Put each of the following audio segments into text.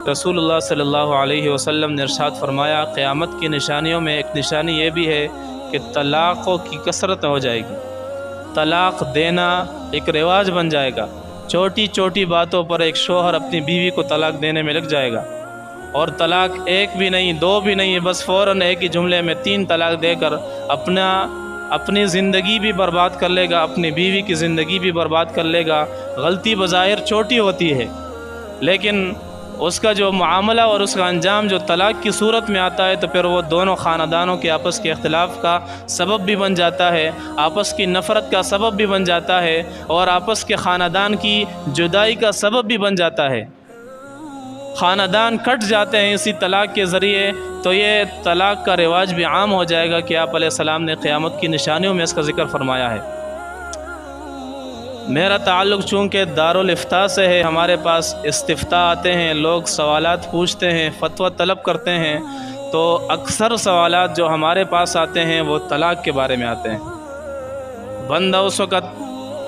रसूलुल्लाह सल्लल्लाहु अलैहि वसल्लम ने इरशाद फरमाया, क़यामत की निशानियों में एक निशानी ये भी है कि तलाक़ों की कसरत हो जाएगी। तलाक़ देना एक रिवाज बन जाएगा। छोटी छोटी बातों पर एक शौहर अपनी बीवी को तलाक़ देने में लग जाएगा, और तलाक़ एक भी नहीं, दो भी नहीं, बस फ़ौरन एक ही जुमले में 3 तलाक़ देकर अपनी ज़िंदगी भी बर्बाद कर लेगा, अपनी बीवी की ज़िंदगी भी बर्बाद कर लेगा। गलती बज़ाहिर छोटी होती है, लेकिन उसका जो मामला और उसका अंजाम जो तलाक़ की सूरत में आता है, तो फिर वो दोनों ख़ानदानों के आपस के इख्तिलाफ़ का सबब भी बन जाता है, आपस की नफ़रत का सबब भी बन जाता है, और आपस के ख़ानदान की जुदाई का सबब भी बन जाता है। ख़ानदान कट जाते हैं इसी तलाक़ के ज़रिए। तो ये तलाक़ का रिवाज भी आम हो जाएगा कि आप अलैहिस्सलाम ने क़यामत की निशानियों में इसका ज़िक्र फरमाया है। मेरा ताल्लुक़ चूँकि दारुल इफ्ता से है, हमारे पास इस्तिफ्ता आते हैं, लोग सवालात पूछते हैं, फ़तवा तलब करते हैं, तो अक्सर सवालात जो हमारे पास आते हैं वो तलाक़ के बारे में आते हैं। बंदा उस वक़्त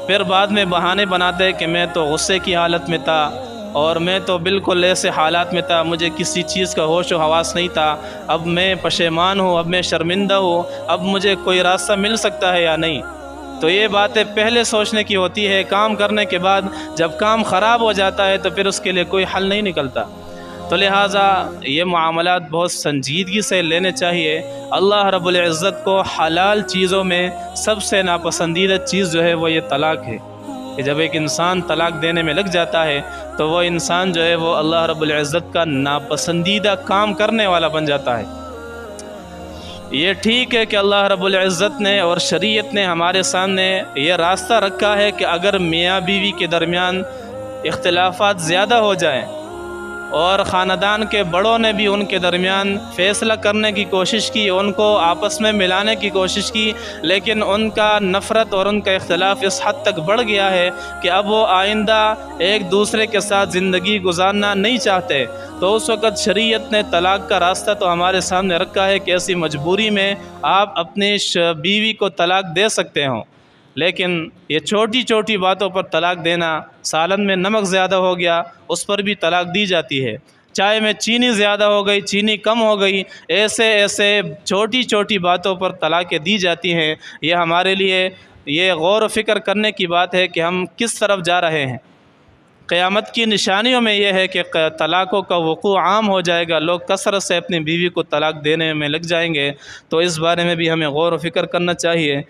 फिर बाद में बहाने बनाते हैं कि मैं तो गुस्से की हालत में था, और मैं तो बिल्कुल ऐसे हालात में था, मुझे किसी चीज़ का होश व हवास नहीं था, अब मैं पशेमान हूँ, अब मैं शर्मिंदा हूँ, अब मुझे कोई रास्ता मिल सकता है या नहीं। तो ये बातें पहले सोचने की होती है। काम करने के बाद जब काम ख़राब हो जाता है तो फिर उसके लिए कोई हल नहीं निकलता। तो लिहाजा ये मामलात बहुत संजीदगी से लेने चाहिए। अल्लाह रब्बुल इज़्ज़त को हलाल चीज़ों में सबसे नापसंदीदा चीज़ जो है वो ये तलाक़ है, कि जब एक इंसान तलाक़ देने में लग जाता है तो वो इंसान जो है वो अल्लाह रब्बुल इज़्ज़त का नापसंदीदा काम करने वाला बन जाता है। ये ठीक है कि अल्लाह रब्बुल इज़्ज़त ने और शरीयत ने हमारे सामने ये रास्ता रखा है कि अगर मियाँ बीवी के दरमियान इख्तिलाफ़ात ज़्यादा हो जाएं और ख़ानदान के बड़ों ने भी उनके दरमियान फ़ैसला करने की कोशिश की, उनको आपस में मिलाने की कोशिश की, लेकिन उनका नफ़रत और उनका इख्तिलाफ़ इस हद तक बढ़ गया है कि अब वो आइंदा एक दूसरे के साथ ज़िंदगी गुजारना नहीं चाहते, तो उस वक़्त शरीयत ने तलाक़ का रास्ता तो हमारे सामने रखा है कि ऐसी मजबूरी में आप अपनी बीवी को तलाक़ दे सकते हो। लेकिन ये छोटी छोटी बातों पर तलाक़ देना, सालन में नमक ज़्यादा हो गया उस पर भी तलाक़ दी जाती है, चाय में चीनी ज़्यादा हो गई, चीनी कम हो गई, ऐसे छोटी छोटी बातों पर तलाक़ें दी जाती हैं। ये हमारे लिए ये गौर व फ़िक्र करने की बात है कि हम किस तरफ जा रहे हैं। क़यामत की निशानियों में यह है कि तलाक़ों का वक़ूअ आम हो जाएगा, लोग कसरत से अपनी बीवी को तलाक़ देने में लग जाएंगे। तो इस बारे में भी हमें गौर व फ़िक्र करना चाहिए।